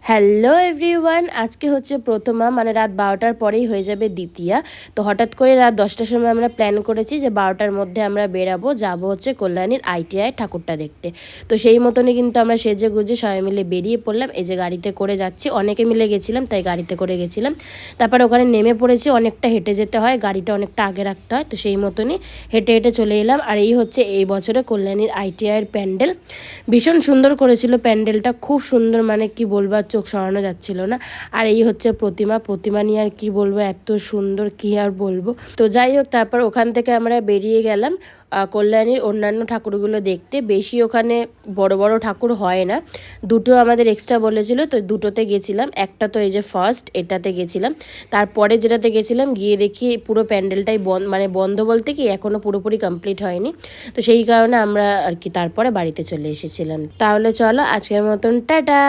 Hello everyone, আজকে হচ্ছে প্রথমা, মানে রাত 12টার পরেই হয়ে যাবে দ্বিতীয়া। তো হঠাৎ করে রাত 10টার সময় আমরা প্ল্যান করেছি যে 12টার মধ্যে আমরা বেরাবো, যাবো হচ্ছে কল্যাণীর ITI ঠাকুরটা দেখতে। তো সেই মতনই কিন্তু আমরা সেজে গুজে সবাই মিলে বেরিয়ে পড়লাম। এই যে গাড়িতে করে যাচ্ছি, অনেকে মিলে গেছিলাম তাই গাড়িতে করে গেছিলাম। তারপর ওখানে নেমে পড়েছি, অনেকটা হেঁটে যেতে হয়, গাড়িটা অনেকটা আগে রাখতে হয়, তো সেই মতনই হেঁটে হেঁটে চলে এলাম। আর এই হচ্ছে এই বছরে কল্যাণীর ITIয়ের প্যান্ডেল। ভীষণ সুন্দর করেছিল প্যান্ডেলটা, খুব সুন্দর, মানে কি বলবো, আর চোখ সরানো যাচ্ছিল না। আর এই হচ্ছে প্রতিমা নিয়ে আর কি বলবো, এত সুন্দর, কি আর বলবো। তো যাই হোক, তারপর ওখান থেকে আমরা বেরিয়ে গেলাম কল্যাণীর অন্যান্য ঠাকুরগুলো দেখতে। বেশি ওখানে বড় বড় ঠাকুর হয় না, দুটো আমাদের এক্সট্রা বলেছিল, তো দুটোতে গেছিলাম। একটা তো এই যে ফার্স্ট এটাতে গেছিলাম, তারপরে যেটাতে গেছিলাম গিয়ে দেখি পুরো প্যান্ডেলটাই বন্ধ, মানে বন্ধ বলতে কি এখনও পুরোপুরি কমপ্লিট হয়নি। তো সেই কারণে আমরা আর কি তারপরে বাড়িতে চলে এসেছিলাম। তাহলে চলো আজকের মতন টাটা।